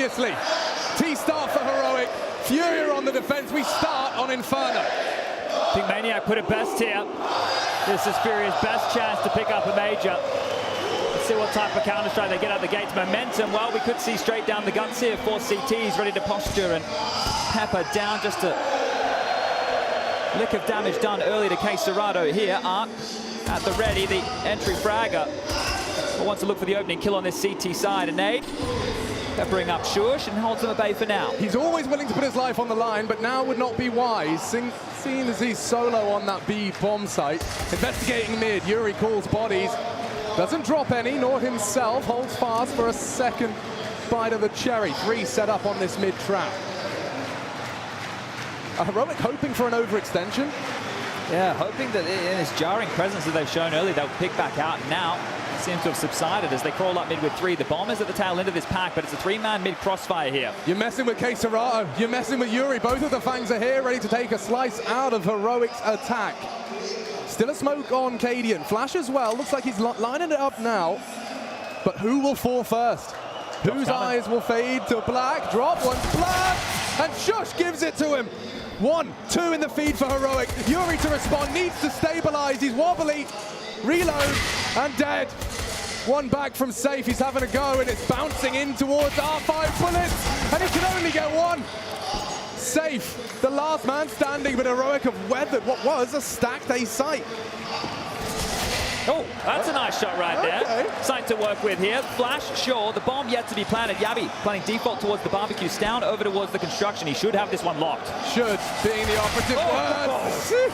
ingeniously. T-start for Heroic. FURIA on the defense. We start on Inferno. I think Maniac put it best here. This is FURIA's best chance to pick up a major. Let's see what type of counter-strike they get out the gates. Momentum, well, we could see straight down the guns here. 4 CTs ready to posture and pepper down. Just a lick of damage done early to K-Serrato here. Art at the ready, the entry fragger. Wants to look for the opening kill on this CT side. A nade, peppering up Shush and holds him at bay for now. He's always willing to put his life on the line, but now would not be wise, seeing as he's solo on that B bomb site. Investigating mid, Yuri calls bodies. Doesn't drop any, nor himself. Holds fast for a second bite of the cherry. 3 set up on this mid trap. Heroic hoping for an overextension. Yeah, hoping that in this jarring presence that they've shown earlier, they'll pick back out. Now seems to have subsided as they crawl up mid with 3. The bomb is at the tail end of this pack, but it's a 3-man mid crossfire here. You're messing with K-Serrato, you're messing with Yuri. Both of the Fangs are here, ready to take a slice out of Heroic's attack. Still a smoke on Cadian. Flash as well, looks like he's lining it up now. But who will fall first? Whose eyes will fade to black? Drop, one's black, and Shush gives it to him. 1, 2 in the feed for Heroic. Yuri to respond, needs to stabilize. He's wobbly. Reload, and dead. 1 back from safe. He's having a go, and it's bouncing in towards R5 bullets, and he can only get 1. Safe, the last man standing, but Heroic have weathered what was a stacked A site. Oh, that's a nice shot right there. Sight to work with here. Flash, sure. The bomb yet to be planted. Yabi planning default towards the barbecue. Down over towards the construction. He should have this one locked. Should, being the operative word.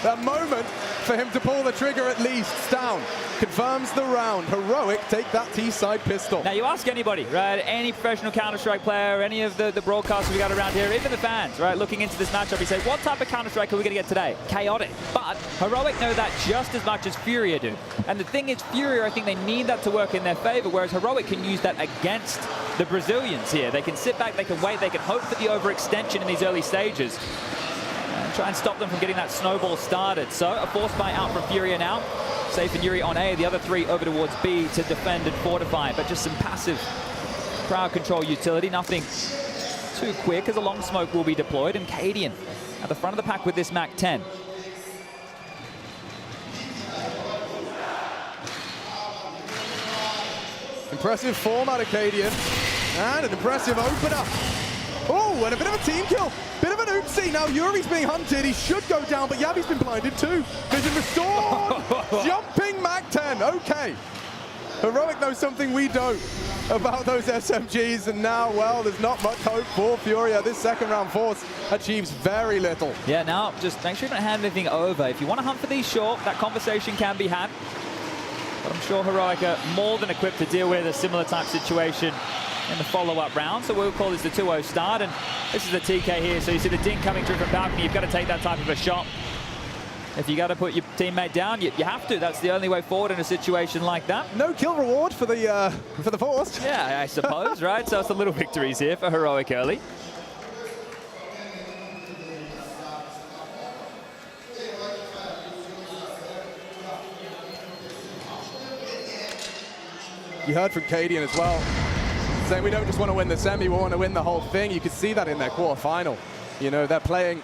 That moment for him to pull the trigger at least. Down. Confirms the round. Heroic take that T-side pistol. Now you ask anybody, right? Any professional Counter-Strike player, any of the broadcasters we got around here, even the fans, right? Looking into this matchup, you say, what type of Counter-Strike are we going to get today? Chaotic. But Heroic know that just as much as FURIA do. And the thing is, FURIA, I think they need that to work in their favor, whereas Heroic can use that against the Brazilians here. They can sit back, they can wait, they can hope for the overextension in these early stages. And try and stop them from getting that snowball started. So a force buy out from FURIA now. Safe and Yuri on A, the other 3 over towards B to defend and fortify, but just some passive crowd control utility, nothing too quick as a long smoke will be deployed, and Cadian at the front of the pack with this MAC-10. Impressive form out of Cadian, and an impressive opener. Oh, and a bit of a team kill. Bit of an oopsie. Now Yuri's being hunted. He should go down, but Yabi's been blinded too. Vision restored. Jumping MAC-10. Okay. Heroic knows something we don't about those SMGs, and now, well, there's not much hope for FURIA. This second round force achieves very little. Yeah, now just make sure you don't hand anything over. If you want to hunt for these short, that conversation can be had. But I'm sure Heroic are more than equipped to deal with a similar type situation in the follow-up round. So we'll call this the 2-0 start, and this is the TK here. So you see the ding coming through from balcony. You've got to take that type of a shot. If you got to put your teammate down, you have to. That's the only way forward in a situation like that. No kill reward for the force. Yeah, I suppose, right? So it's the little victories here for Heroic early. You heard from Cadian as well, saying we don't just want to win the semi, we want to win the whole thing. You could see that in their quarterfinal. You know, they're playing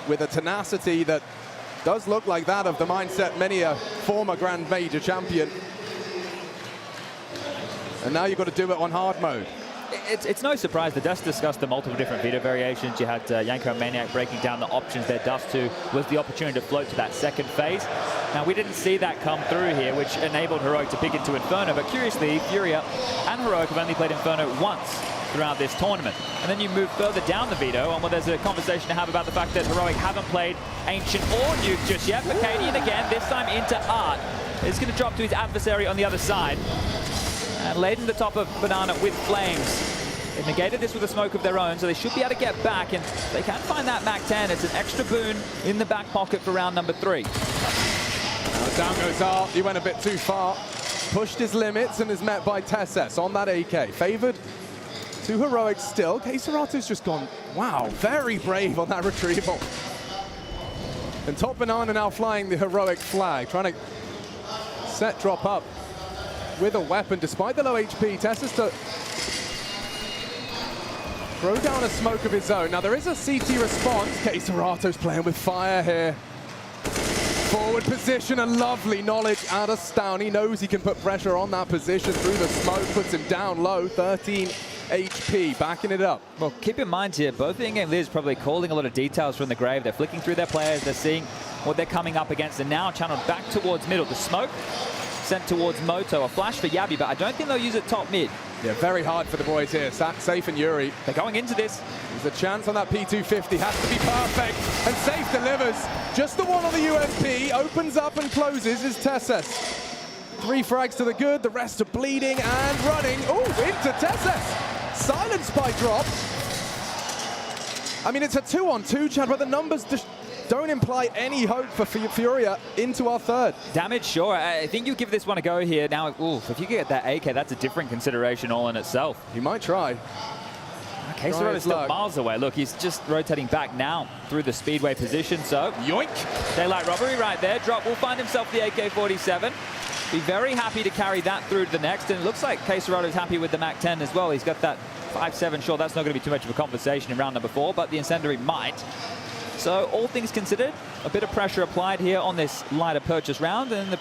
with a tenacity that does look like that of the mindset many a former Grand Major champion. And now you've got to do it on hard mode. It's no surprise. The Dust discussed the multiple different veto variations. You had Yanko and Maniac breaking down the options there. Dust 2 was the opportunity to float to that second phase. Now, we didn't see that come through here, which enabled Heroic to pick into Inferno. But curiously, FURIA and Heroic have only played Inferno once throughout this tournament. And then you move further down the veto, and well, there's a conversation to have about the fact that Heroic haven't played Ancient or Nuke just yet. But Cadian again, this time into Art, is going to drop to his adversary on the other side. And laden the top of Banana with flames. They've negated this with a smoke of their own, so they should be able to get back, and they can find that MAC-10. It's an extra boon in the back pocket for round number 3. Down goes Art. He went a bit too far. Pushed his limits and is met by Tesses on that AK. Favored to Heroic still. K-Serrato's just gone, wow, very brave on that retrieval. And top Banana now flying the Heroic flag, trying to set drop up with a weapon despite the low HP. Tesses to throw down a smoke of his own. Now there is a CT response. Keisarato's playing with fire here. Forward position, a lovely knowledge out of Stown. He knows he can put pressure on that position through the smoke, puts him down low, 13 HP, backing it up. Well, keep in mind here, both the in-game leaders probably calling a lot of details from the grave. They're flicking through their players, they're seeing what they're coming up against, and now channeled back towards middle. The smoke sent towards Moto, a flash for Yabi, but I don't think they'll use it top mid. Yeah, very hard for the boys here. Safe and Yuri. They're going into this. There's a chance on that P250, has to be perfect, and Safe delivers. Just the one on the USP, opens up and closes is Tessus. 3 frags to the good, the rest are bleeding and running. Oh, into Tessus. Silenced by drop. I mean, it's a 2-on-2, Chad, but the numbers just don't imply any hope for FURIA into our third. Damage, sure. I think you give this one a go here. Now, oof, if you get that AK, that's a different consideration all in itself. You might try. Keisarado is still miles away. Look, he's just rotating back now through the speedway position, so... Yoink! Daylight robbery right there. Drop will find himself the AK-47. Be very happy to carry that through to the next, and it looks like Keisarado's happy with the MAC-10 as well. He's got that 5.7. Sure, that's not going to be too much of a conversation in round number 4, but the incendiary might. So all things considered, a bit of pressure applied here on this lighter purchase round, and the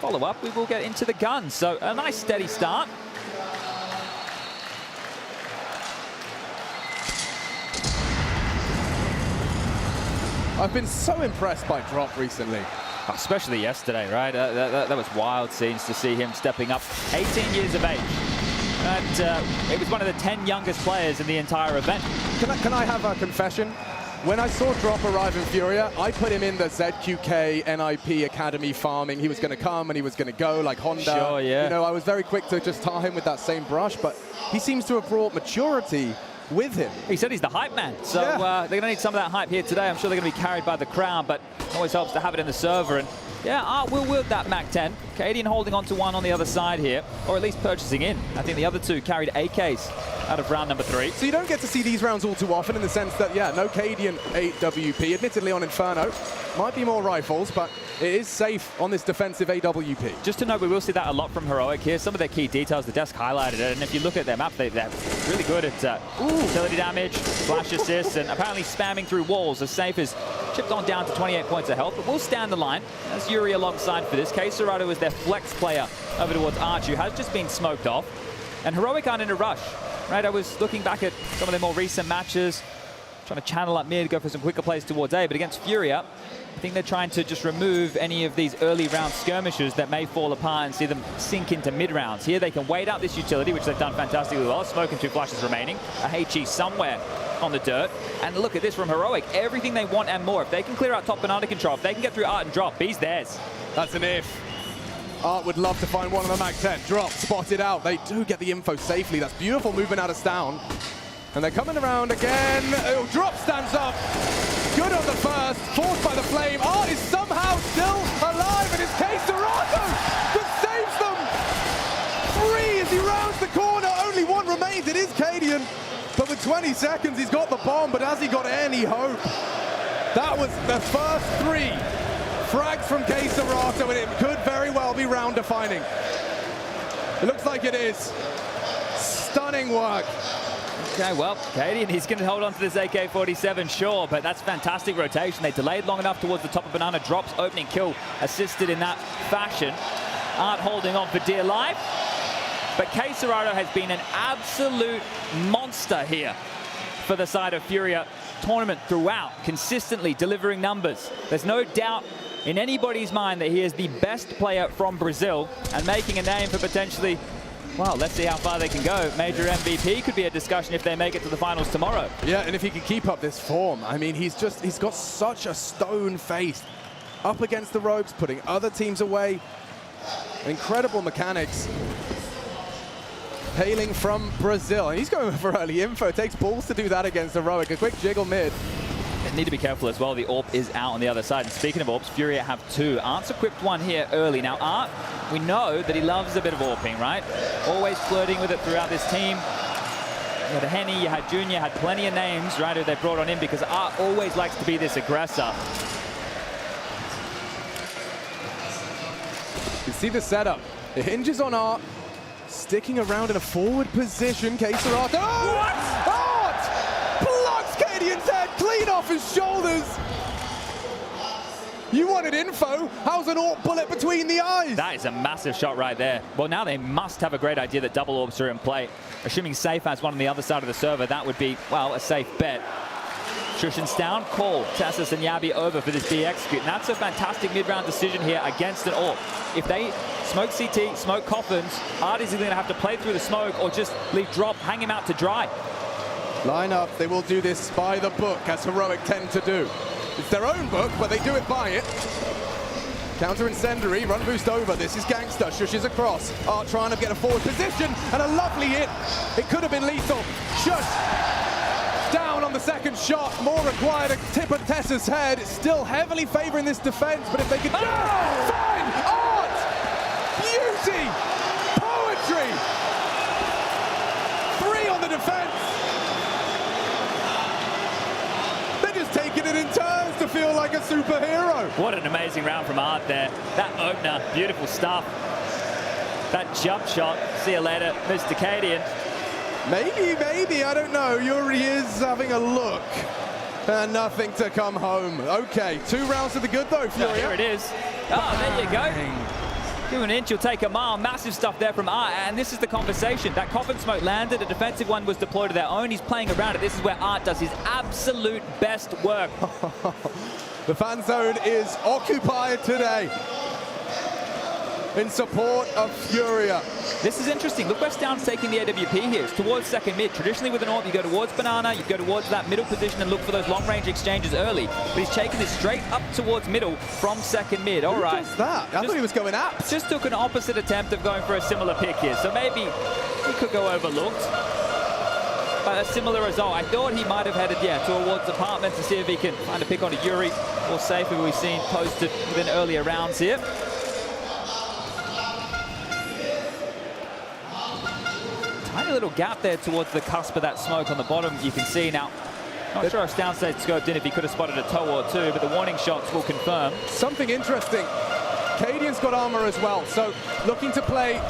follow-up, we will get into the gun. So a nice steady start. I've been so impressed by Drop recently. Especially yesterday, right? That was wild scenes to see him stepping up. 18 years of age. And it was one of the 10 youngest players in the entire event. Can I have a confession? When I saw Drop arrive in FURIA, I put him in the ZQK NIP Academy farming. He was going to come and he was going to go like Honda. Sure, yeah. You know, I was very quick to just tar him with that same brush, but he seems to have brought maturity with him. He said he's the hype man, so yeah. They're going to need some of that hype here today. I'm sure they're going to be carried by the crowd, but it always helps to have it in the server. And yeah, Art will wield that MAC-10. Cadian holding on to one on the other side here, or at least purchasing in. I think the other two carried AKs out of round number 3. So you don't get to see these rounds all too often in the sense that, yeah, no Cadian 8WP, admittedly on Inferno. Might be more rifles, but it is safe on this defensive AWP. Just to note, we will see that a lot from Heroic here. Some of their key details, the desk highlighted it, and if you look at their map, they're really good at utility damage, flash assists, and apparently spamming through walls. As Safe is chipped on down to 28 points of health, but we'll stand the line. As Yuri alongside for this. Keisarado is their flex player over towards Arch, who has just been smoked off. And Heroic aren't in a rush, right? I was looking back at some of their more recent matches, trying to channel up mid, go for some quicker plays towards A, but against FURIA, I think they're trying to just remove any of these early round skirmishes that may fall apart and see them sink into mid rounds. Here they can wait out this utility, which they've done fantastically well. Smoke and 2 flashes remaining. A HE somewhere on the dirt. And look at this from Heroic. Everything they want and more. If they can clear out top banana control, if they can get through Art and Drop, B's theirs. That's an if. Art would love to find one on the MAC-10. Drop, spotted out. They do get the info safely. That's beautiful movement out of Stown. And they're coming around again. Oh, Drop stands up. Good on the first, forced by the flame. Art is somehow still alive, and it's Keisarado that saves them. 3 as he rounds the corner. Only 1 remains. It is Cadian. But with 20 seconds, he's got the bomb. But has he got any hope? That was the first 3 frags from Keisarado, and it could very well be round defining. It looks like it is. Stunning work. Okay, well, Cadian, he's going to hold on to this AK-47, sure, but that's fantastic rotation. They delayed long enough towards the top of banana. Drops, opening kill, assisted in that fashion. Art holding on for dear life. But Keisarado has been an absolute monster here for the side of FURIA tournament throughout, consistently delivering numbers. There's no doubt in anybody's mind that he is the best player from Brazil and making a name for potentially, well, let's see how far they can go. Major MVP could be a discussion if they make it to the finals tomorrow. Yeah, and if he can keep up this form, I mean, he's got such a stone face. Up against the ropes, putting other teams away. Incredible mechanics. Hailing from Brazil. And he's going for early info. It takes balls to do that against Heroic. A quick jiggle mid. They need to be careful as well. The AWP is out on the other side. And speaking of AWPs, FURIA have 2. Art's equipped one here early. Now, Art, we know that he loves a bit of AWPing, right? Always flirting with it throughout this team. You had Henny, you had Junior, had plenty of names, right, who they brought on in because Art always likes to be this aggressor. You see the setup. It hinges on Art sticking around in a forward position. Keisarado. What? Art off his shoulders. You wanted info. How's an AWP bullet between the eyes? That is a massive shot right there. Well, now they must have a great idea that double orbs are in play. Assuming Safe has one on the other side of the server, that would be, well, a safe bet. Shushin's down, call Natus and NaVi over for this B execute. And that's a fantastic mid-round decision here against an AWP. If they smoke CT, smoke coffins, Art is either going to have to play through the smoke or just leave drop, hang him out to dry. Line up. They will do this by the book, as Heroic tend to do. It's their own book, but they do it by it. Counter incendiary, run boost over. This is Gangster. Shush is across. Art trying to get a forward position, and a lovely hit. It could have been lethal. Shush down on the second shot. More required. A tip at Tessa's head. It's still heavily favoring this defense, but if they could just find Art! Beauty! Poetry! 3 on the defense. Taking it in turns to feel like a superhero. What an amazing round from Art there. That opener, beautiful stuff. That jump shot, see you later, Mr. Cadian. Maybe, I don't know. Yuri is having a look. And nothing to come home. Okay, 2 rounds to the good though, FURIA. Here it is. Oh, there you go. Give an inch, you'll take a mile. Massive stuff there from Art, and this is the conversation. That coffin smoke landed, a defensive one was deployed to their own. He's playing around it. This is where Art does his absolute best work. The fan zone is occupied today in support of FURIA. This is interesting. Look where Stound's taking the AWP here. It's towards second mid. Traditionally with an AWP, you go towards Banana, you go towards that middle position and look for those long-range exchanges early. But he's taking this straight up towards middle from second mid. All right. Who does that? I thought he was going up. Just took an opposite attempt of going for a similar pick here. So maybe he could go overlooked. But a similar result. I thought he might have headed, towards apartment to see if he can find a pick on a Yuri or Safe, who we've seen posted within earlier rounds here. Tiny little gap there towards the cusp of that smoke on the bottom, you can see now. Not sure if Stound stayed scoped in if he could have spotted a toe or two, but the warning shots will confirm. Something interesting. Cadian's got armor as well, so looking to play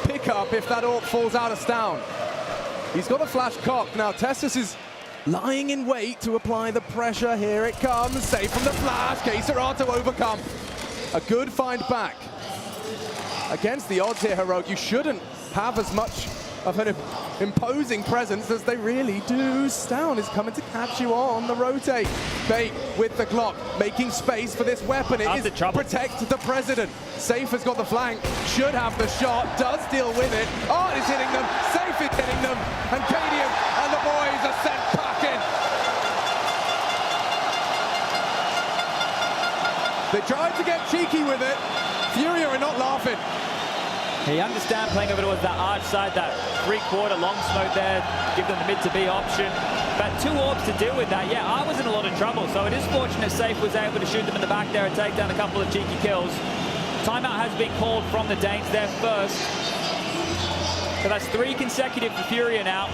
pickup if that AWP falls out of Stound. He's got a flash cock. Now Tessus is lying in wait to apply the pressure. Here it comes. Safe from the flash. Kesera to overcome. A good find back. Against the odds here, Heroic, you shouldn't have as much of an imposing presence as they really do. Stound is coming to catch you on the rotate. Bait with the Glock, making space for this weapon. It is protect the president. Safe has got the flank, should have the shot, does deal with it. Art is hitting them, Safe is hitting them, and Cadian and the boys are sent packing. They tried to get cheeky with it. FURIA are not laughing. He understands playing over towards that arch side, that 3/4 long smoke there, give them the mid to B option. But 2 AWPs to deal with that. Yeah, Art was in a lot of trouble, so it is fortunate Safe was able to shoot them in the back there and take down a couple of cheeky kills. Timeout has been called from the Danes there first. So that's 3 consecutive for FURIA now.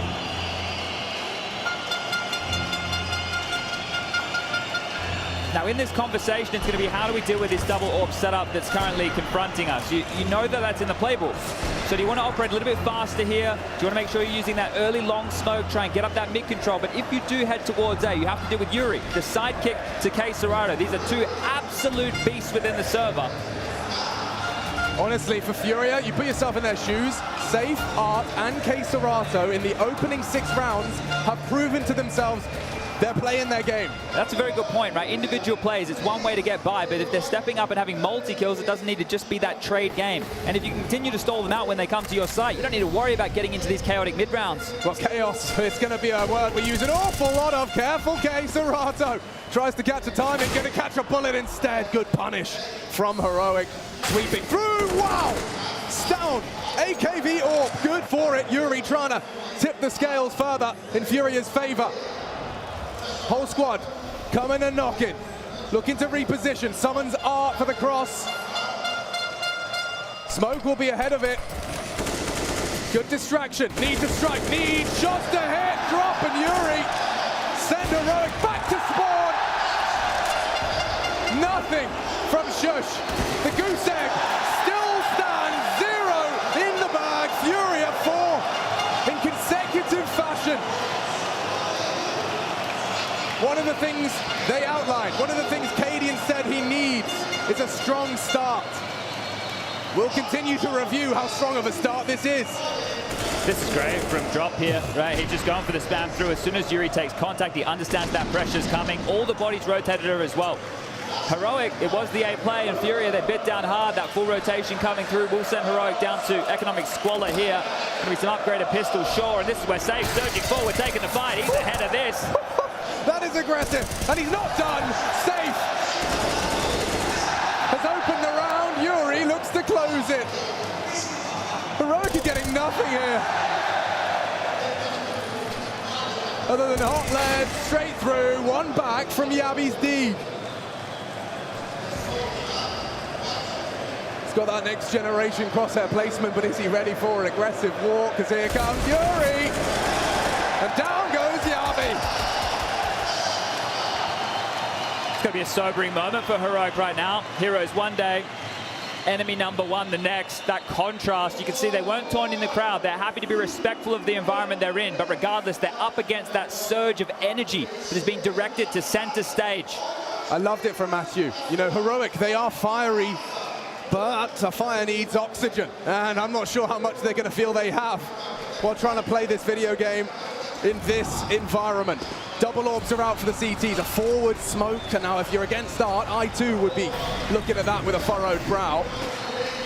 Now in this conversation, it's going to be how do we deal with this double AWP setup that's currently confronting us. You know that that's in the playbook. So do you want to operate a little bit faster here? Do you want to make sure you're using that early long smoke, try and get up that mid control? But if you do head towards A, you have to deal with Yuri, the sidekick to Kesera. These are 2 absolute beasts within the server. Honestly, for FURIA, you put yourself in their shoes. Safe, Art, and Kesera in the opening 6 rounds have proven to themselves they're playing their game. That's a very good point, right? Individual plays, it's one way to get by, but if they're stepping up and having multi-kills, it doesn't need to just be that trade game. And if you continue to stall them out when they come to your site, you don't need to worry about getting into these chaotic mid-rounds. Well, chaos, it's going to be a word we use an awful lot of. Careful, Kesera tries to catch a timing, going to catch a bullet instead. Good punish from Heroic. Sweeping through, wow! Stound, AKV AWP, good for it. Yuri trying to tip the scales further in FURIA's favor. Whole squad coming and knocking, looking to reposition. Summons Art for the cross. Smoke will be ahead of it. Good distraction, need to strike, need shots to hit, drop, and Yuri send Heroic back to spawn. Nothing from Shush. The goose egg still stands 0 in the bag. FURIA 4 in consecutive fashion. one of the things they outlined, one of the things Cadian said he needs is a strong start. We'll continue to review how strong of a start this is. This is great from Drop here, right? He's just going for the spam through. As soon as Yuri takes contact, he understands that pressure's coming. All the bodies rotated her as well. Heroic, it was the A play, and FURIA, they bit down hard. That full rotation coming through will send Heroic down to economic squalor here. Going to be some upgraded pistol, sure, and this is where Safe surging forward, taking the fight. He's ahead of this. That is aggressive, and he's not done. Safe has opened the round. Yuri looks to close it. Heroic are getting nothing here. Other than hot lead, straight through, one back from Yabi's deed. He's got that next generation crosshair placement, but is he ready for an aggressive walk? Because here comes Yuri, and down goes Yabi. It's going to be a sobering moment for Heroic right now. Heroes one day, enemy number one the next. That contrast, you can see they weren't taunting the crowd. They're happy to be respectful of the environment they're in, but regardless, they're up against that surge of energy that is being directed to center stage. I loved it from Matthew. You know, Heroic, they are fiery, but a fire needs oxygen, and I'm not sure how much they're going to feel they have while trying to play this video game in this environment. Double orbs are out for the CTs, a forward smoke, and now if you're against start, I too would be looking at that with a furrowed brow.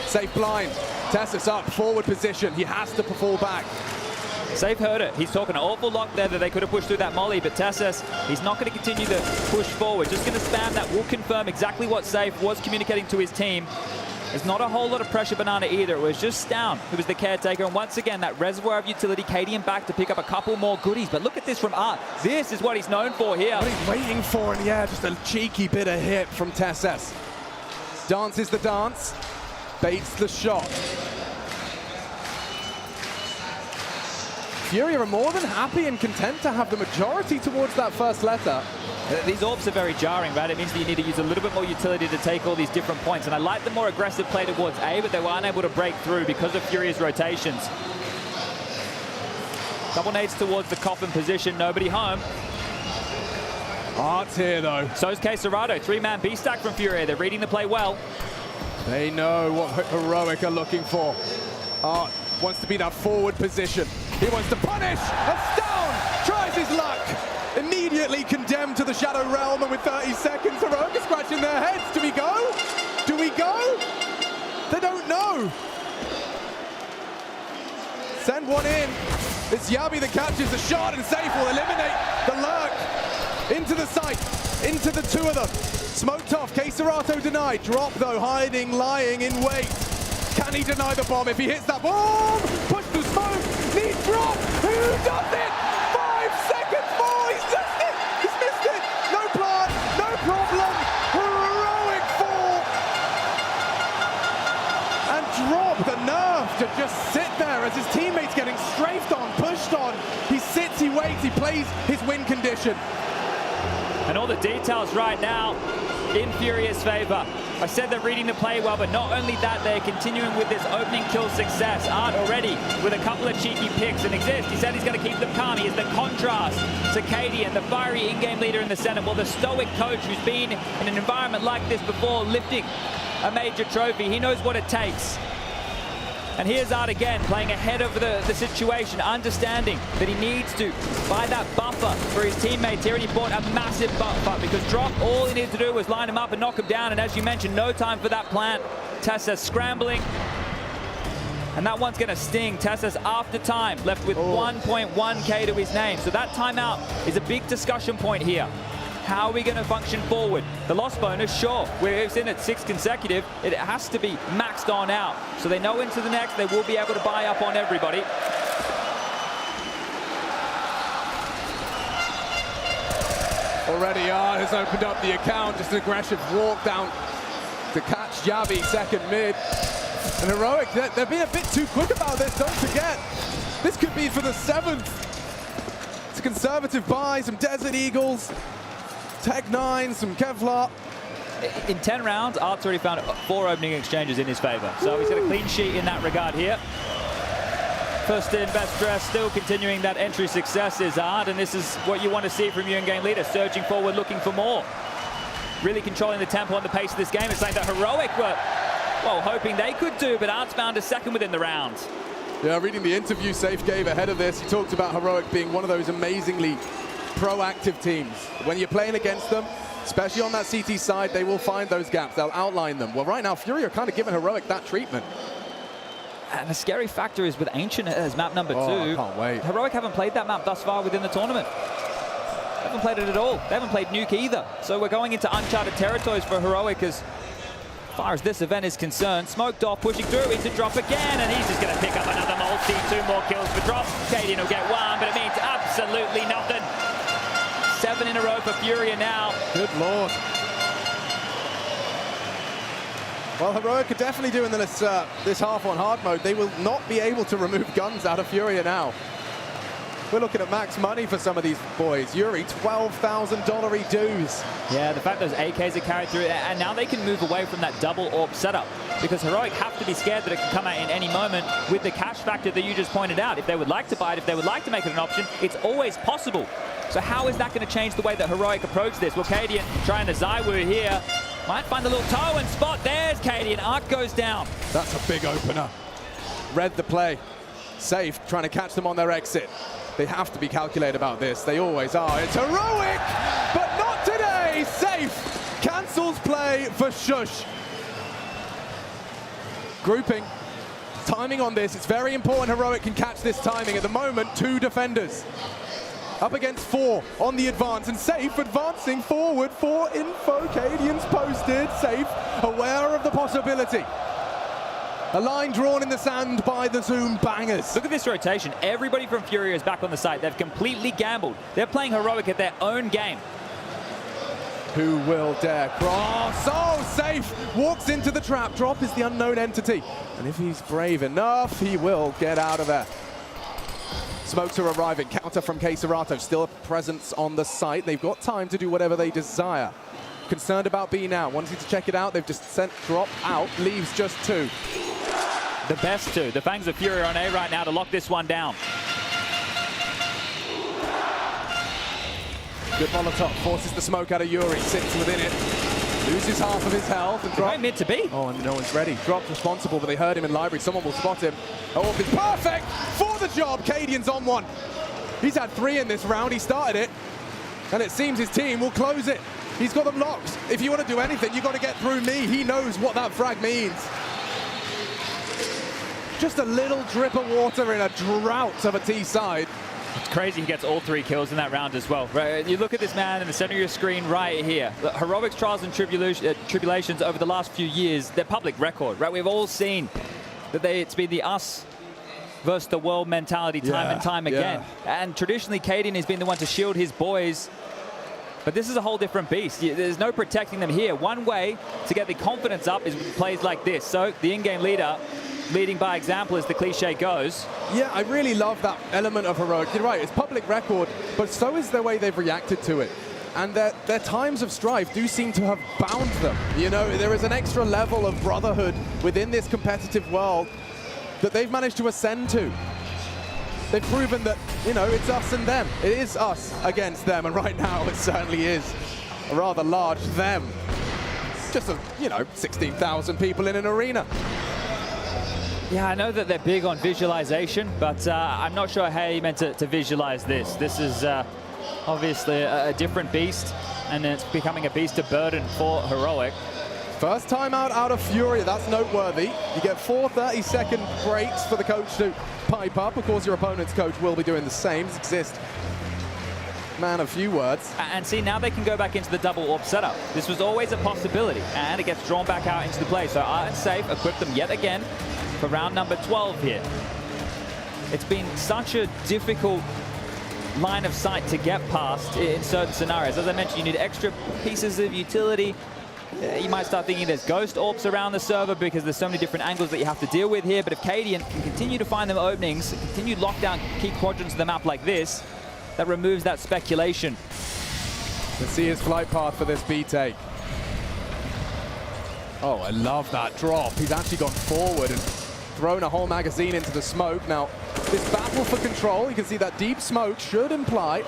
Safe blind, Tessus up, forward position, he has to fall back. Safe heard it. He's talking an awful lot there that they could have pushed through that molly, but Tessus, he's not going to continue to push forward. Just going to spam that. Will confirm exactly what Safe was communicating to his team. There's not a whole lot of pressure Banana either. It was just Stown who was the caretaker. And once again, that reservoir of utility, Cadian back to pick up a couple more goodies. But look at this from Art. This is what he's known for here. What he's waiting for, and yeah, just a cheeky bit of hit from Tessus. Dances the dance, baits the shot. FURIA are more than happy and content to have the majority towards that first letter. These orbs are very jarring, right? It means that you need to use a little bit more utility to take all these different points. And I like the more aggressive play towards A, but they were unable to break through because of FURIA's rotations. Double nades towards the coffin position, nobody home. Art's here though. So is Queserado, three-man B-stack from FURIA. They're reading the play well. They know what Heroic are looking for. Art wants to be that forward position. He wants to punish, and Stown tries his luck. Immediately condemned to the Shadow Realm, and with 30 seconds, Heroic are scratching their heads. Do we go? Do we go? They don't know. Send one in. It's Yabi that catches the shot, and Safe will eliminate the lurk. Into the site, into the two of them. Smoked off, Queserato denied. Drop though, hiding, lying in wait. Can he deny the bomb? If he hits that bomb, push through smoke, needs drop. Who does it? 5 seconds more, he's just it. He's missed it. No plan, no problem. Heroic fall. And Drop the nerve to just sit there as his teammates getting strafed on, pushed on. He sits, he waits, he plays his win condition. And all the details right now in FURIA's favor. I said they're reading the play well, but not only that, they're continuing with this opening kill success. Art already with a couple of cheeky picks, and Exist, he said he's going to keep them calm. He is the contrast to Cadian, the fiery in-game leader in the center. Well, the stoic coach who's been in an environment like this before, lifting a major trophy. He knows what it takes. And here's Art again, playing ahead of the situation, understanding that he needs to buy that buffer for his teammates here, and he bought a massive buffer because Drop, all he needed to do was line him up and knock him down, and as you mentioned, no time for that plant. Tessus scrambling, and that one's going to sting. Tessus after time, left with 1.1k to his name, so that timeout is a big discussion point here. How are we going to function forward? The loss bonus, sure, we're in at 6 consecutive. It has to be maxed on out. So they know into the next, they will be able to buy up on everybody. Already Art has opened up the account, just an aggressive walk down to catch Yabi second mid. And Heroic, they're being a bit too quick about this, don't forget. This could be for the 7th. It's a conservative buy, some Desert Eagles. Tech 9, some Kevlar. In 10 rounds, Art's already found 4 opening exchanges in his favor. So he's got a clean sheet in that regard here. First in, best dressed, still continuing that entry success is hard, and this is what you want to see from you in-game leader, surging forward, looking for more. Really controlling the tempo and the pace of this game. It's like that Heroic were, well, hoping they could do, but Arts found a second within the round. Yeah, reading the interview Safe gave ahead of this, he talked about Heroic being one of those amazingly proactive teams. When you're playing against them, especially on that CT side, they will find those gaps. They'll outline them. Well, right now, FURIA are kind of giving Heroic that treatment. And the scary factor is with Ancient as map number 2. I can't wait. Heroic haven't played that map thus far within the tournament. They haven't played it at all. They haven't played Nuke either. So we're going into uncharted territories for Heroic as far as this event is concerned. Smoked off, pushing through into Drop again, and he's just going to pick up another multi. 2 more kills for Drop. Cadian will get 1, but it means absolutely nothing. 7 in a row for FURIA now. Good Lord. Well, Heroic are definitely doing this, this half on hard mode. They will not be able to remove guns out of FURIA now. We're looking at max money for some of these boys. Yuri, $12,000 dues. Yeah, the fact those AKs are carried through, and now they can move away from that double AWP setup, because Heroic have to be scared that it can come out in any moment with the cash factor that you just pointed out. If they would like to buy it, if they would like to make it an option, it's always possible. So how is that going to change the way that Heroic approach this? Well, Cadian trying the Zywoo here. Might find a little toe and spot. There's Cadian. Arc goes down. That's a big opener. Read the play. Safe, trying to catch them on their exit. They have to be calculated about this. They always are. It's Heroic, but not today. Safe cancels play for Shush. Grouping. Timing on this. It's very important Heroic can catch this timing. At the moment, 2 defenders. Up against 4 on the advance, and Safe advancing forward for info. Cadian's posted. Safe aware of the possibility. A line drawn in the sand by the Zoom bangers. Look at this rotation. Everybody from FURIA is back on the site. They've completely gambled. They're playing Heroic at their own game. Who will dare cross? Oh, Safe walks into the trap. Drop is the unknown entity. And if he's brave enough, he will get out of there. Smokes are arriving. Counter from K-Serato. Still a presence on the site. They've got time to do whatever they desire. Concerned about B now. Wanting to check it out. They've just sent Drop out. Leaves just 2. The best 2. The Fangs of FURIA on A right now to lock this one down. Good Molotov. Forces the smoke out of Yuri. Sits within it. Loses half of his health. And Drop. Right mid to B. Oh, and no one's ready. Drop's responsible, but they heard him in library. Someone will spot him. Oh, it's perfect for the job. Cadian's on 1. He's had 3 in this round. He started it. And it seems his team will close it. He's got them locked. If you want to do anything, you've got to get through me. He knows what that frag means. Just a little drip of water in a drought of a T side. It's crazy he gets all 3 kills in that round as well. Right, you look at this man in the center of your screen right here. The Heroic's trials and tribulations over the last few years, they're public record, right? We've all seen that it's been the us versus the world mentality time and time again. And traditionally, Cadian has been the one to shield his boys. But this is a whole different beast. There's no protecting them here. One way to get the confidence up is with plays like this. So the in-game leader leading by example, as the cliche goes. Yeah, I really love that element of Heroic. You're right, it's public record, but so is the way they've reacted to it. And their times of strife do seem to have bound them. You know, there is an extra level of brotherhood within this competitive world that they've managed to ascend to. They've proven that, you know, it's us and them. It is us against them, and right now it certainly is a rather large them. Just, you know, 16,000 people in an arena. Yeah, I know that they're big on visualization, but I'm not sure how you meant to visualize this. This is obviously a different beast, and it's becoming a beast of burden for Heroic. First time out of FURIA, that's noteworthy. You get 4 30-second breaks for the coach to pipe up. Of course, your opponent's coach will be doing the same. Exist. Man of few words. And see, now they can go back into the double AWP setup. This was always a possibility, and it gets drawn back out into the play. So Art and Safe equip them yet again for round number 12 here. It's been such a difficult line of sight to get past in certain scenarios. As I mentioned, you need extra pieces of utility. You might start thinking there's ghost AWPs around the server because there's so many different angles that you have to deal with here. But if Cadian can continue to find them openings, continue to lock down key quadrants of the map like this, that removes that speculation. Let's see his flight path for this B take. Oh, I love that drop. He's actually gone forward and thrown a whole magazine into the smoke. Now, this battle for control. You can see that deep smoke should imply.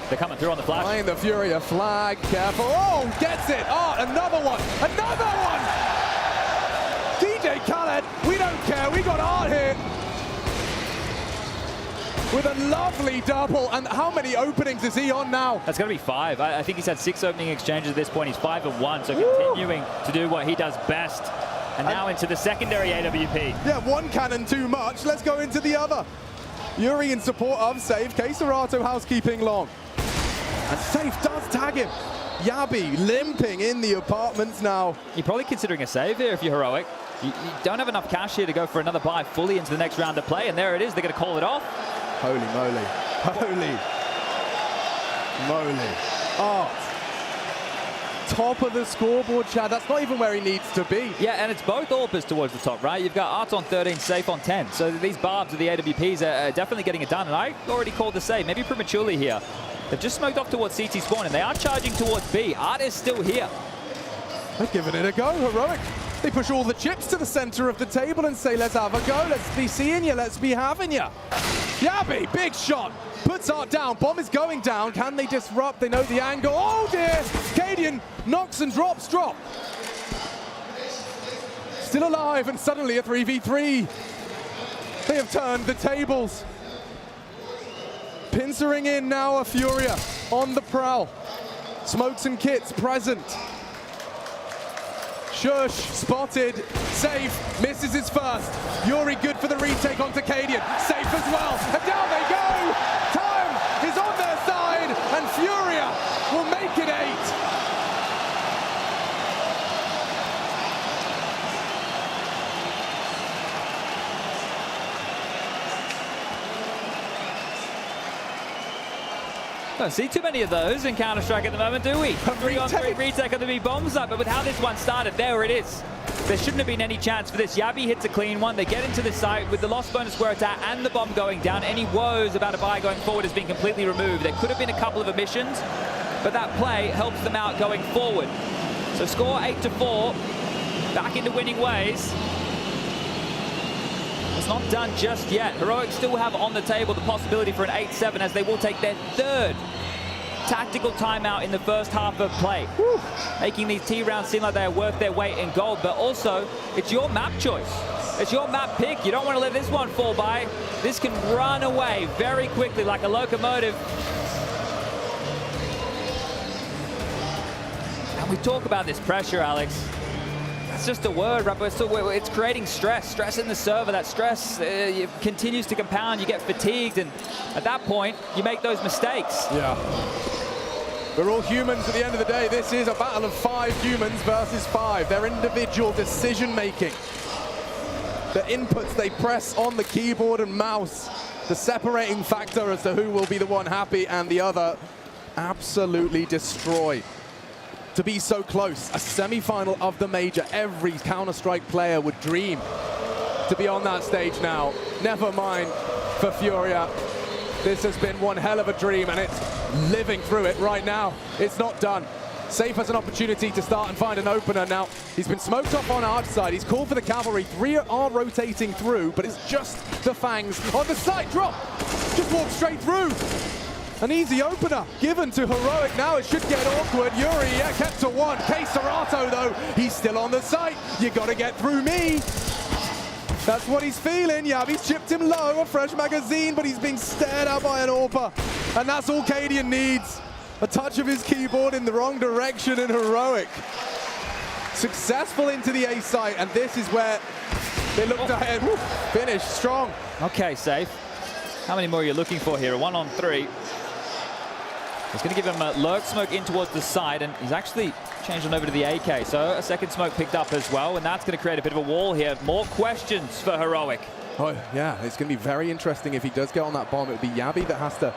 They're coming through on the flash. Flying the FURIA flag, careful. Oh, gets it. Oh, another one. Another one. DJ Khaled, we don't care. We got art here. With a lovely double. And how many openings is he on now? That's going to be 5. I think he's had 6 opening exchanges at this point. He's 5 and 1, so continuing to do what he does best. And now into the secondary AWP. Yeah, one cannon too much. Let's go into the other. Yuri in support of Save. Keserato housekeeping long. And Safe does tag him. Yabi limping in the apartments now. You're probably considering a save here if you're Heroic. You don't have enough cash here to go for another buy fully into the next round of play, and there it is. They're going to call it off. Holy moly. Holy moly. Art. Top of the scoreboard, Chad. That's not even where he needs to be. Yeah, and it's both AWPers towards the top, right? You've got Art on 13, Safe on 10. So these barbs of the AWPs are definitely getting it done. And I already called the save, maybe prematurely here. They've just smoked off towards CT spawn, and they are charging towards B. Art is still here. They're giving it a go, Heroic. They push all the chips to the center of the table and say, let's have a go. Let's be seeing you. Let's be having you. Yabi, big shot. Puts Art down. Bomb is going down. Can they disrupt? They know the angle. Oh, dear. Cadian knocks and drops. Drop. Still alive, and suddenly a 3v3. They have turned the tables. Pincering in now a FURIA on the prowl. Smokes and kits present. Shush, spotted, Safe, misses his first. Yuri good for the retake onto Cadian. Safe as well, and down they go! Time is on their side, and FURIA will make it 8. Don't see too many of those in Counter-Strike at the moment, do we? 3-on-3 retake on the B bomb site, but with how this one started, there it is. There shouldn't have been any chance for this. Yabi hits a clean one. They get into the site with the lost bonus where it's at and the bomb going down. Any woes about a buy going forward has been completely removed. There could have been a couple of omissions, but that play helps them out going forward. So score 8-4, back into winning ways. It's not done just yet. Heroic still have on the table the possibility for an 8-7 as they will take their 3rd tactical timeout in the first half of play. Woo. Making these T rounds seem like they're worth their weight in gold, but also it's your map choice. It's your map pick. You don't want to let this one fall by. This can run away very quickly like a locomotive. And we talk about this pressure, Alex. It's just a word, right? But it's creating stress. Stress in the server. That stress continues to compound. You get fatigued, and at that point, you make those mistakes. Yeah. We're all humans at the end of the day. This is a battle of 5 humans versus 5. Their individual decision-making. The inputs they press on the keyboard and mouse. The separating factor as to who will be the one happy and the other absolutely destroyed. To be so close, a semi-final of the major, every Counter-Strike player would dream to be on that stage now. Never mind for FURIA. This has been one hell of a dream, and it's living through it right now. It's not done. Safe has an opportunity to start and find an opener now. He's been smoked off on Arch side. He's called for the cavalry. 3 are rotating through, but it's just the Fangs on the side. Drop! Just walk straight through. An easy opener given to Heroic. Now it should get awkward. Yuri, yeah, kept to 1. Keserato, though, he's still on the site. You got to get through me. That's what he's feeling. Yabi's chipped him low, a fresh magazine, but he's being stared at by an AWPer. And that's all Cadian needs. A touch of his keyboard in the wrong direction, and Heroic successful into the A site, and this is where they looked ahead. Woo, finish strong. Okay, Safe. How many more are you looking for here? A 1-on-3. He's going to give him a lurk smoke in towards the side, and he's actually changed on over to the AK. So a second smoke picked up as well, and that's going to create a bit of a wall here. More questions for Heroic. Oh, yeah, it's going to be very interesting if he does get on that bomb. It would be Yabi that has to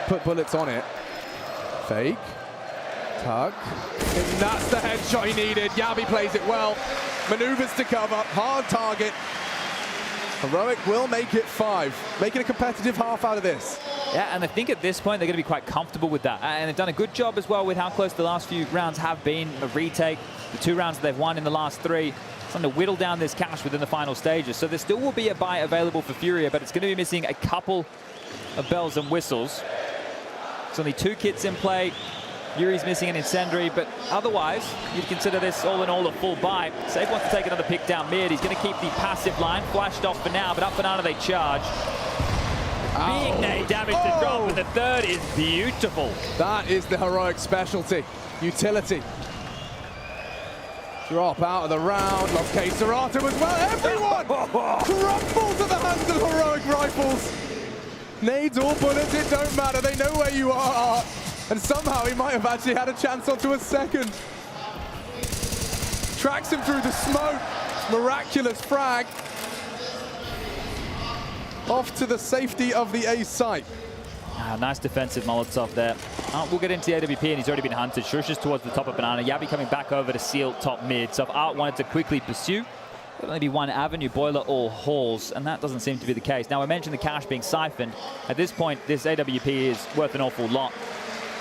put bullets on it. Fake. Tug. And that's the headshot he needed. Yabi plays it well. Maneuvers to cover. Hard target. Heroic will make it 5. Making a competitive half out of this. Yeah, and I think at this point they're going to be quite comfortable with that. And they've done a good job as well with how close the last few rounds have been. A retake, the 2 rounds that they've won in the last 3. Trying to whittle down this cash within the final stages. So there still will be a buy available for FURIA, but it's going to be missing a couple of bells and whistles. There's only 2 kits in play. Yuri's missing an incendiary, but otherwise, you'd consider this all in all a full buy. Save wants to take another pick down mid. He's going to keep the passive line flashed off for now, but up Banana they charge. Being nade damage to drop, and the third is beautiful. That is the heroic specialty. Utility. Drop out of the round. Lost K Serato as well. Everyone crumbles at the hands of heroic rifles. Nades or bullets, it don't matter. They know where you are. And somehow he might have actually had a chance onto a second. Tracks him through the smoke. Miraculous frag. Off to the safety of the A site. Nice defensive Molotov there. We'll get into the AWP, and he's already been hunted. Shush is towards the top of Banana. Yabi coming back over to seal top mid. So if Art wanted to quickly pursue, there'll only be one avenue, Boiler or Halls, and that doesn't seem to be the case. Now, I mentioned the cash being siphoned. At this point, this AWP is worth an awful lot.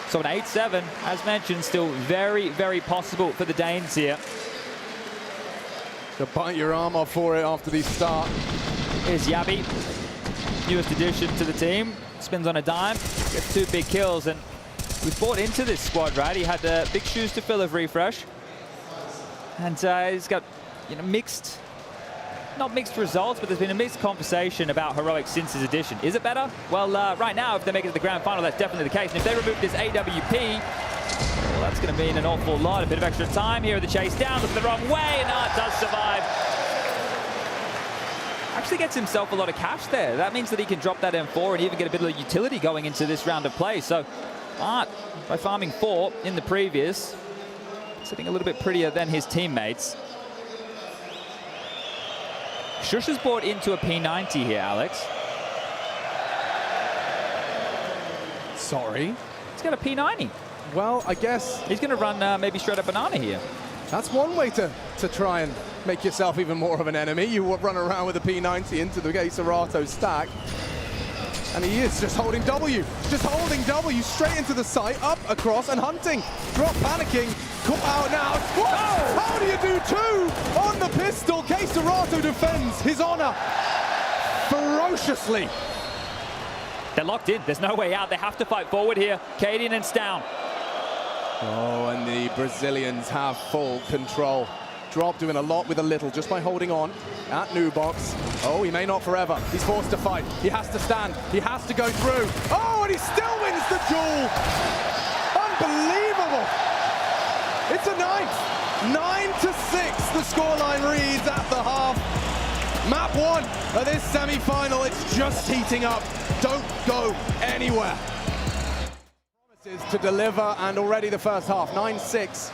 So an 8-7, as mentioned, still very, very possible for the Danes here. To bite your arm off for it after the start. Here's Yabi, newest addition to the team. Spins on a dime, gets 2 big kills, and we've bought into this squad, right? He had big shoes to fill of refresh. And he's got, you know, not mixed results, but there's been a mixed conversation about heroic since his addition. Is it better? Well, right now, if they make it to the grand final, that's definitely the case. And if they remove this AWP, well, that's going to mean an awful lot. A bit of extra time here. The chase down, looks the wrong way, and Art does survive. Actually gets himself a lot of cash there. That means that he can drop that M4 and even get a bit of utility going into this round of play. So Art, by farming 4 in the previous, sitting a little bit prettier than his teammates. Shush has bought into a P90 here, Alex. Sorry? He's got a P90. Well, I guess... He's going to run maybe straight up Banana here. That's one way to try and make yourself even more of an enemy. You run around with a P90 into the Serato stack. And he is just holding W. Just holding W straight into the site, up, across, and hunting. Drop panicking. Caught out now. What? Oh! How do you do 2 on the pistol? Serato defends his honor ferociously. They're locked in. There's no way out. They have to fight forward here. Cadian and Stown. Oh, and the Brazilians have full control. Drop doing a lot with a little just by holding on at New Box. Oh, he may not forever. He's forced to fight. He has to stand. He has to go through. Oh, and he still wins the duel. Unbelievable. It's a 9-6. The scoreline reads at the half. Map 1 of this semi-final. It's just heating up. Don't go anywhere. To deliver, and already the first half, 9-6.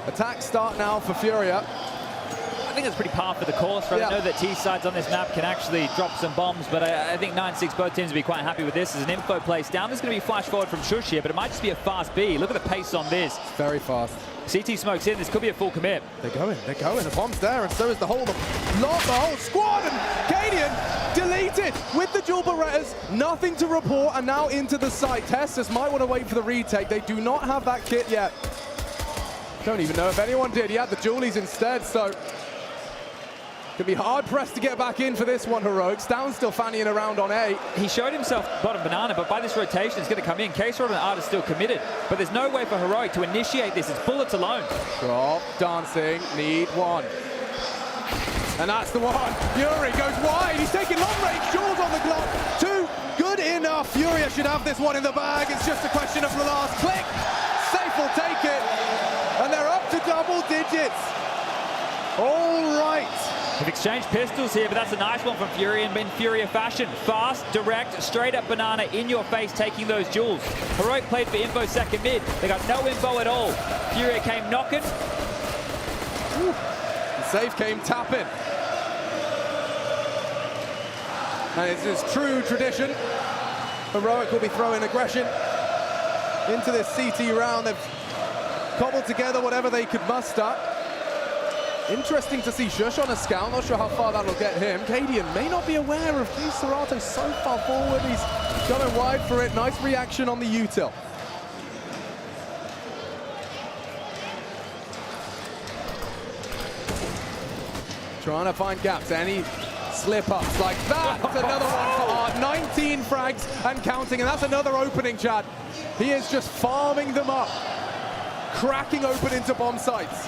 Attack start now for FURIA. I think that's pretty par for the course, right? Yeah. I know that T-sides on this map can actually drop some bombs, but I think 9-6, both teams will be quite happy with this. As an info place down, there's going to be flash forward from Shush here, but it might just be a fast B. Look at the pace on this. Very fast. CT smokes in, this could be a full commit. They're going. The bomb's there, and so is the whole squad, and Cadian deleted with the dual Berettas. Nothing to report, and now into the site. Tessus might want to wait for the retake. They do not have that kit yet. Don't even know if anyone did. He had the dualies instead, so could be hard-pressed to get back in for this one, Heroic. Stown still fannying around on A. He showed himself bottom Banana, but by this rotation, it's going to come in. K-Sword and Art is still committed, but there's no way for Heroic to initiate this. It's bullets alone. Drop, dancing, need 1. And that's the one. Yuri goes wide. He's taking long-range jaws on the Glock. 2, good enough. FURIA should have this one in the bag. It's just a question of the last click. Safe will take it. And they're up to double digits. All right. They've exchanged pistols here, but that's a nice one from FURIA in FURIA fashion. Fast, direct, straight up Banana, in your face, taking those duels. Heroic played for info second mid. They got no info at all. FURIA came knocking. The safe came tapping. And it's his true tradition. Heroic will be throwing aggression into this CT round. They've cobbled together whatever they could muster. Interesting to see Shush on a scout. Not sure how far that'll get him. Cadian may not be aware of Serato so far forward. He's going wide for it. Nice reaction on the util. trying to find gaps. Any slip-ups like that? That's another one for Art. 19 frags and counting, and that's another opening, Chad. He is just farming them up, cracking open into bomb sites.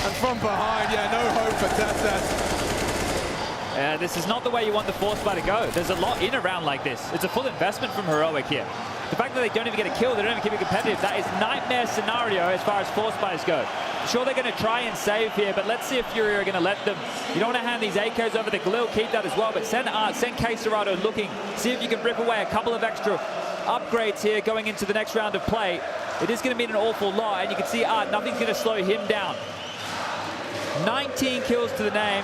And from behind, yeah, no hope for TeSeS. This is not the way you want the Force Spy to go. There's a lot in a round like this. It's a full investment from Heroic here. The fact that they don't even get a kill, they don't even keep it competitive, that is nightmare scenario as far as Force Spies go. Sure, they're going to try and save here, but let's see if FURIA are going to let them. You don't want to hand these AKs over the Glil, keep that as well, but send Art, send KSCERATO looking, see if you can rip away a couple of extra upgrades here going into the next round of play. It is going to mean an awful lot, and you can see Art, nothing's going to slow him down. 19 kills to the name,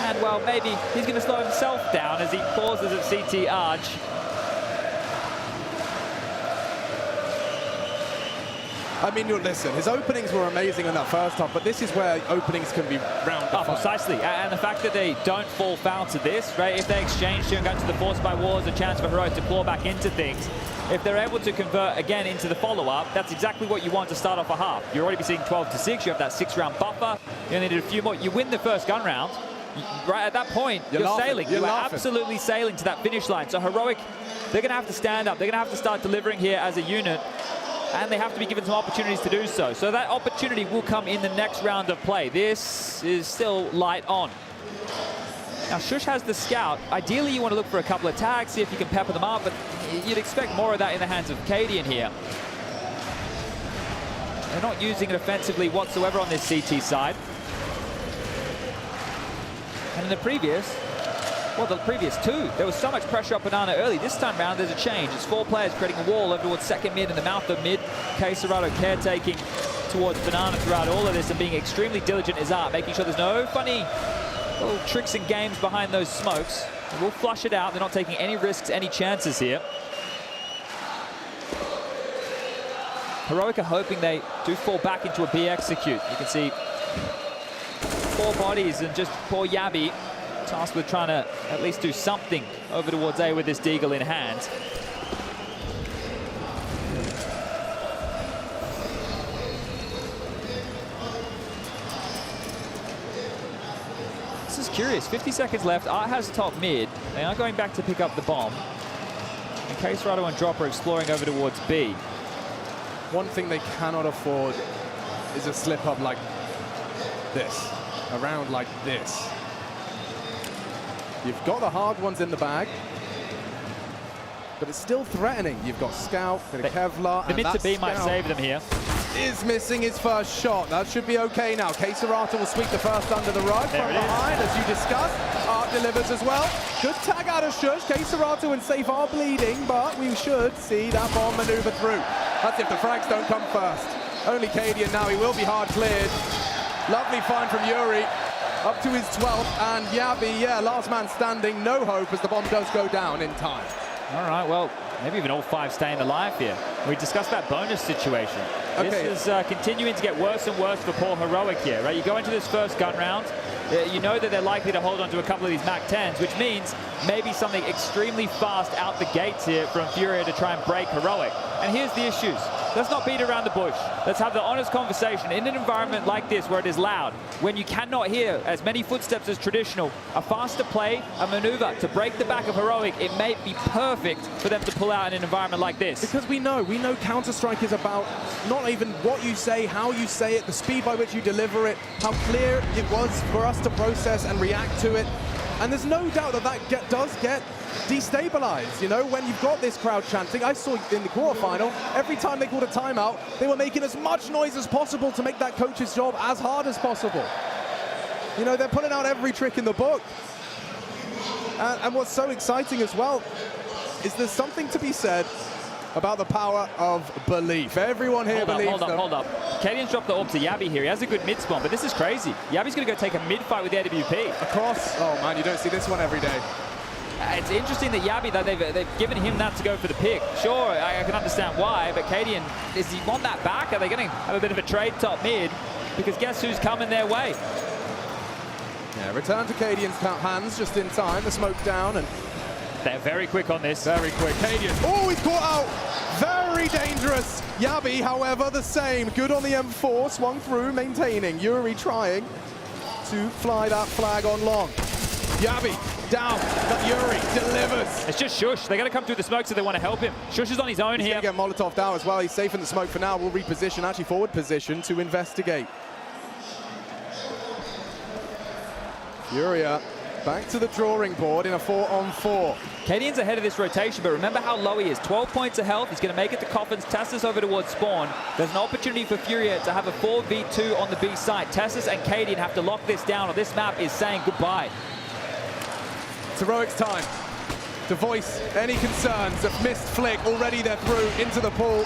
and well, maybe he's going to slow himself down as he pauses at CT Arch. I mean, listen, his openings were amazing in that first half, but this is where openings can be round. Oh, precisely, and the fact that they don't fall foul to this, right? If they exchange to and go to the Force by Wars, a chance for Heroic to claw back into things. If they're able to convert again into the follow-up, that's exactly what you want to start off a half. You're already seeing 12-6, you have that 6-round buffer, you only need a few more. You win the first gun round, right at that point, you're sailing. You're absolutely sailing to that finish line. So Heroic, they're going to have to stand up. They're going to have to start delivering here as a unit, and they have to be given some opportunities to do so. So that opportunity will come in the next round of play. This is still light on. Now, Shush has the scout. Ideally, you want to look for a couple of tags, see if you can pepper them up, but you'd expect more of that in the hands of Cadian here. They're not using it offensively whatsoever on this CT side. And in the previous two, there was so much pressure up Banana early. This time round, there's a change. It's 4 players creating a wall over towards second mid in the mouth of mid. KSCERATO caretaking towards Banana throughout all of this and being extremely diligent is Art, making sure there's no funny little tricks and games behind those smokes. And we'll flush it out. They're not taking any risks, any chances here. Heroic are hoping they do fall back into a B execute. You can see 4 bodies and just poor Yabi tasked with trying to at least do something over towards A with this Deagle in hand. This is curious. 50 seconds left. Art has top mid. They are going back to pick up the bomb. And KSCERATO and Drop are exploring over towards B. One thing they cannot afford is a slip-up like this, a round like this. You've got the hard ones in the bag, but it's still threatening. You've got Scout, got a Kevlar, the mid to B might save them here. Is missing his first shot. That should be okay now. KSCERATO will sweep the first under the rug from behind, as you discussed. Art delivers as well. Good tag out of Shush. KSCERATO and Safe are bleeding, but we should see that bomb maneuver through. That's if the frags don't come first. Only Cadian now. He will be hard cleared. Lovely find from Yuri. Up to his 12th, and Yabi, yeah, last man standing, no hope as the bomb does go down in time. All right, well, maybe even all 5 staying alive here. We discussed that bonus situation. Okay. This is continuing to get worse and worse for poor Heroic here, right? You go into this first gun round, you know that they're likely to hold on to a couple of these MAC 10s, which means maybe something extremely fast out the gates here from FURIA to try and break Heroic. And here's the issues. Let's not beat around the bush. Let's have the honest conversation in an environment like this where it is loud, when you cannot hear as many footsteps as traditional. A faster play, a maneuver to break the back of Heroic, it may be perfect for them to pull out in an environment like this. Because we know Counter-Strike is about not even what you say, how you say it, the speed by which you deliver it, how clear it was for us to process and react to it. And there's no doubt that does get destabilized, you know, when you've got this crowd chanting. I saw in the quarterfinal, every time they called a timeout, they were making as much noise as possible to make that coach's job as hard as possible. You know, they're putting out every trick in the book. And what's so exciting as well is there's something to be said about the power of belief. Everyone here believes them. Hold up. Cadian's dropped the orb to Yabi here. He has a good mid spawn, but this is crazy. Yabi's going to go take a mid fight with the AWP. Across. Oh man, you don't see this one every day. It's interesting that Yabi, that they've given him that to go for the pick. Sure, I can understand why, but Cadian, does he want that back? Are they going to have a bit of a trade top mid? Because guess who's coming their way? Yeah, return to Cadian's hands just in time. The smoke down, and they're very quick on this. Very quick. Cadian. Oh, he's caught out. Very dangerous. Yabi, however, the same. Good on the M4. Swung through, maintaining. Yuri trying. to fly that flag on long. Yabi down, but Yuri delivers. It's just Shush. They're going to come through the smoke, so they want to help him. Shush is on his own He's here. going to get Molotov down as well. He's safe in the smoke for now. We'll reposition, actually forward position to investigate. FURIA back to the drawing board in a 4-on-4. Cadian's ahead of this rotation, but remember how low he is. 12 points of health. He's going to make it to Coffins. Tessus over towards Spawn. There's an opportunity for FURIA to have a 4v2 on the B side. Tessus and Cadian have to lock this down, or this map is saying goodbye. It's Heroic's time to voice any concerns of missed flick. Already they're through into the pool.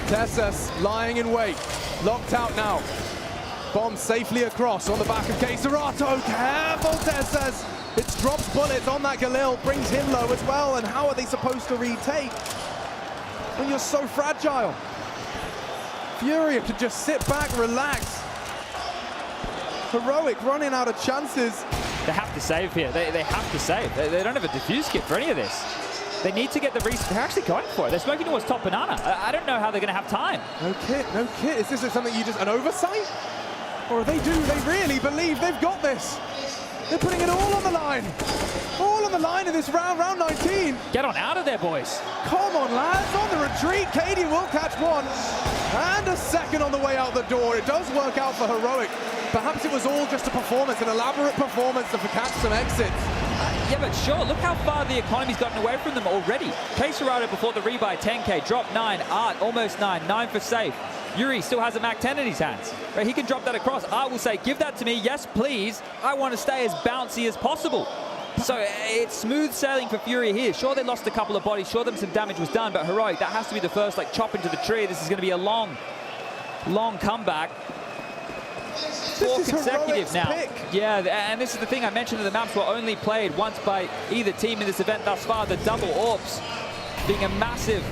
Tessus lying in wait. Locked out now. Bomb safely across on the back of Serato. Careful, Tessus. It drops bullets on that Galil, brings him low as well. And how are they supposed to retake when you're so fragile? FURIA could just sit back, relax. Heroic running out of chances. They have to save here. They have to save. They don't have a defuse kit for any of this. They need to get the reset. They're actually going for it. They're smoking towards top banana. I don't know how they're going to have time. No kit, no kit. Is this something an oversight? Or they really believe they've got this? They're putting it all on the line. All on the line in this round 19. Get on out of there, boys. Come on, lads, on the retreat. Cadian will catch one. And a second on the way out the door. It does work out for Heroic. Perhaps it was all just a performance, an elaborate performance to catch some exits. Yeah, but sure, look how far the economy's gotten away from them already. Serato before the rebuy, 10k, drop 9, Art almost 9, 9 for safe. Yuri still has a Mac 10 in his hands. Right, he can drop that across. Art will say, give that to me, yes please. I want to stay as bouncy as possible. So it's smooth sailing for FURIA here. Sure, they lost a couple of bodies, sure some damage was done, but Heroic, that has to be the first chop into the tree. This is going to be a long comeback. 4 consecutive now. Pick. Yeah, and this is the thing I mentioned, that the maps were only played once by either team in this event thus far. The double AWPs being a massive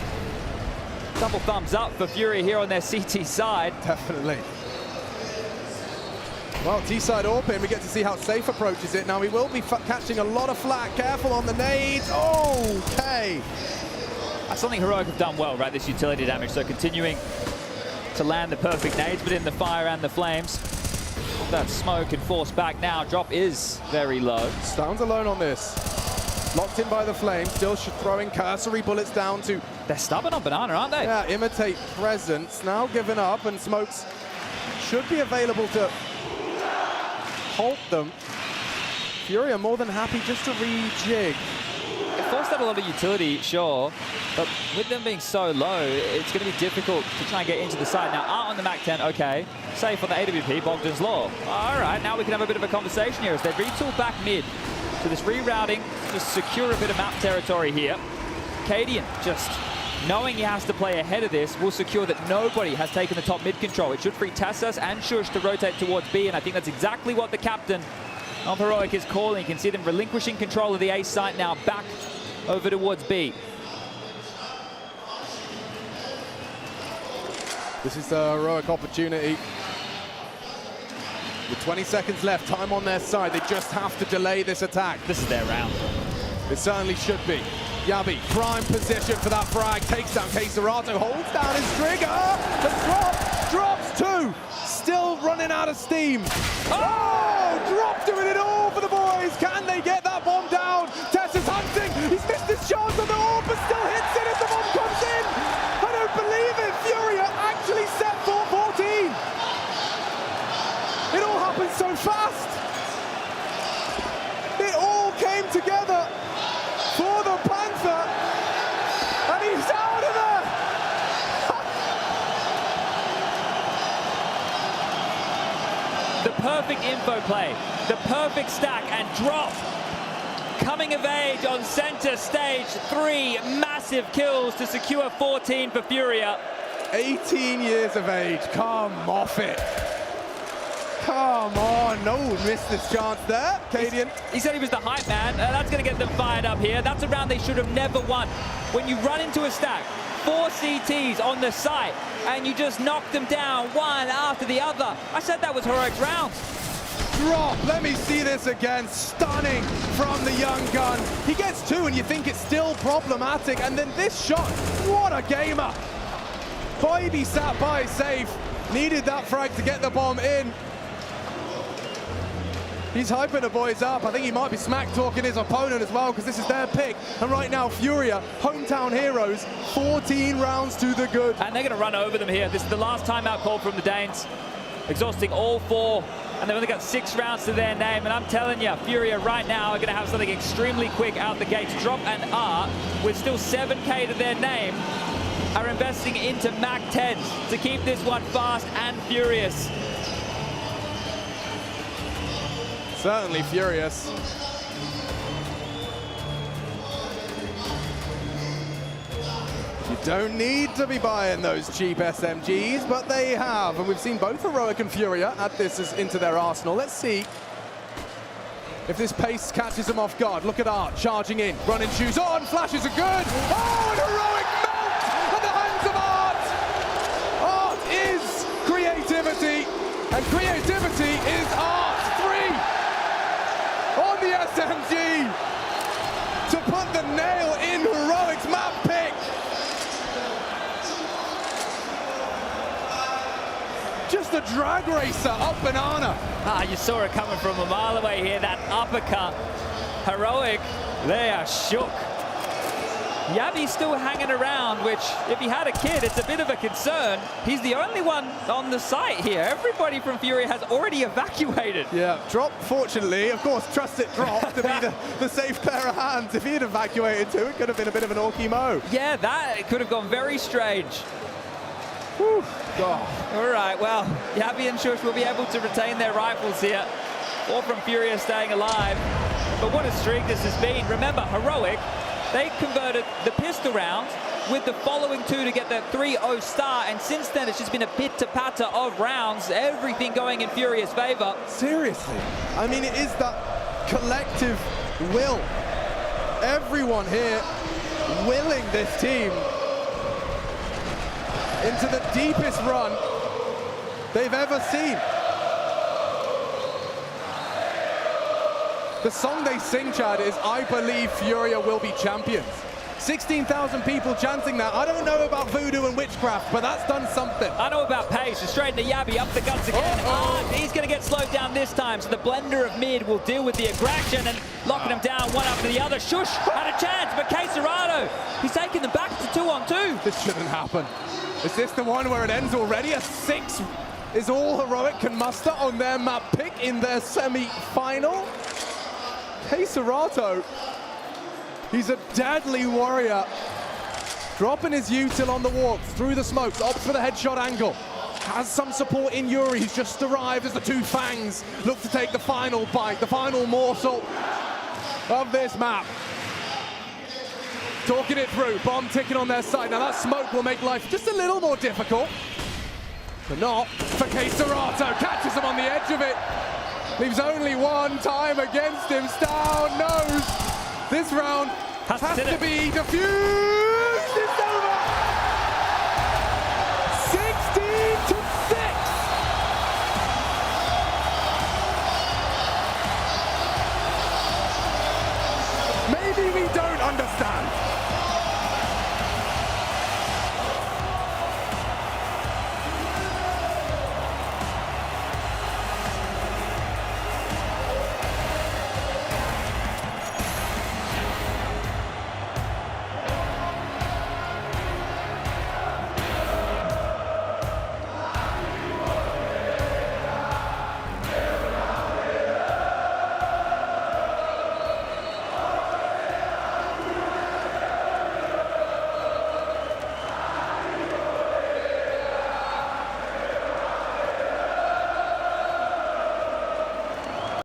double thumbs up for FURIA here on their CT side. Definitely. Well, T-side AWP, we get to see how Safe approaches it. Now he will be catching a lot of flack. Careful on the nades. Okay. That's something Heroic have done well, right? This utility damage. So continuing to land the perfect nades, but in the fire and the flames. That smoke and force back now. Drop is very low. Stone's alone on this. Locked in by the flame, still throwing cursory bullets down to... They're stubborn on banana, aren't they? Yeah, imitate presence. Now given up, and smokes should be available to halt them. FURIA more than happy just to rejig. It forced out a lot of utility, sure, but with them being so low, it's going to be difficult to try and get into the side. Now, Art on the Mac 10, okay. Safe on the AWP, Bogdan's Law. All right, now we can have a bit of a conversation here as they retool back mid to this rerouting, just secure a bit of map territory here. Cadian, just knowing he has to play ahead of this, will secure that nobody has taken the top mid control. It should free Tessus and Shush to rotate towards B, and I think that's exactly what the captain of Heroic is calling. You can see them relinquishing control of the A site now, back over towards B. This is the Heroic opportunity. With 20 seconds left, time on their side. They just have to delay this attack. This is their round. It certainly should be. Yabi, prime position for that frag. Takes down Serato, holds down his trigger. The drop, drops 2. Still running out of steam. Oh, drop doing it all for the boys. Can they get that bomb down? Tess is hunting. He's missed his chance on the orb, but still hits it as the bomb comes in. I don't believe it. FURIA actually set 4-14. It all happened so fast. It all came together for the Panther, and he's out of there. The perfect info play, the perfect stack, and drop. Coming of age on center stage, 3 massive kills to secure 14 for FURIA. 18 years of age, come off it. Come on, no, missed this chance there, Cadian. He said he was the hype man. That's going to get them fired up here. That's a round they should have never won. When you run into a stack, 4 CTs on the site, and you just knock them down one after the other. I said that was Heroic's round. Drop, let me see this again. Stunning from the young gun. He gets 2 and you think it's still problematic, and then this shot, what a gamer. Baby sat by safe, needed that frag to get the bomb in. He's hyping the boys up. I think he might be smack talking his opponent as well, because this is their pick. And right now, FURIA, hometown heroes, 14 rounds to the good. And they're going to run over them here. This is the last timeout call from the Danes, exhausting all 4. And they've only got 6 rounds to their name. And I'm telling you, FURIA right now are going to have something extremely quick out the gates. Drop and Art, with still 7K to their name, are investing into Mac 10s to keep this one fast and furious. Certainly furious. You don't need to be buying those cheap SMGs, but they have. And we've seen both Heroic and FURIA add this into their arsenal. Let's see if this pace catches them off guard. Look at Art charging in, running shoes on, flashes are good. Oh, and Heroic melts at the hands of Art. Art is creativity, and creativity is Art's 3. On the SMG to put the nail in Heroic's map pick. Just a drag racer up banana. You saw it coming from a mile away here, that uppercut. Heroic, they are shook. Yabi's still hanging around, which, if he had a kid, it's a bit of a concern. He's the only one on the site here. Everybody from FURIA has already evacuated. Yeah, Drop, fortunately, of course, trusted Drop to be the safe pair of hands. If he had evacuated too, it could have been a bit of an Orky Mo. Yeah, that could have gone very strange. Whew, God. All right, well, Yabi and Shush will be able to retain their rifles here. 4 from FURIA staying alive. But what a streak this has been. Remember, Heroic, they converted the pistol round with the following 2 to get the 3-0 star, and since then it's just been a pitter-patter of rounds, everything going in FURIA's favor. Seriously, I mean, it is that collective will. Everyone here willing this team into the deepest run they've ever seen. The song they sing, Chad, is I Believe FURIA Will Be Champions. 16,000 people chanting that. I don't know about voodoo and witchcraft, but that's done something. I know about pace. Straight into Yabi, up the guts again. He's going to get slowed down this time, so the blender of mid will deal with the aggression and locking him down one after the other. Shush had a chance, but Caserado, he's taking them back to 2-on-2. This shouldn't happen. Is this the one where it ends already? A 6 is all Heroic can muster on their map pick in their semi-final. Caserado, he's a deadly warrior. Dropping his util on the walk, through the smokes, opts for the headshot angle. Has some support in Yuri, who's just arrived as the 2 Fangs look to take the final bite, the final morsel of this map. Talking it through, bomb ticking on their side. Now that smoke will make life just a little more difficult, but not for Caserado. Catches him on the edge of it. Leaves only one time against him. Stout knows this round has to be defused.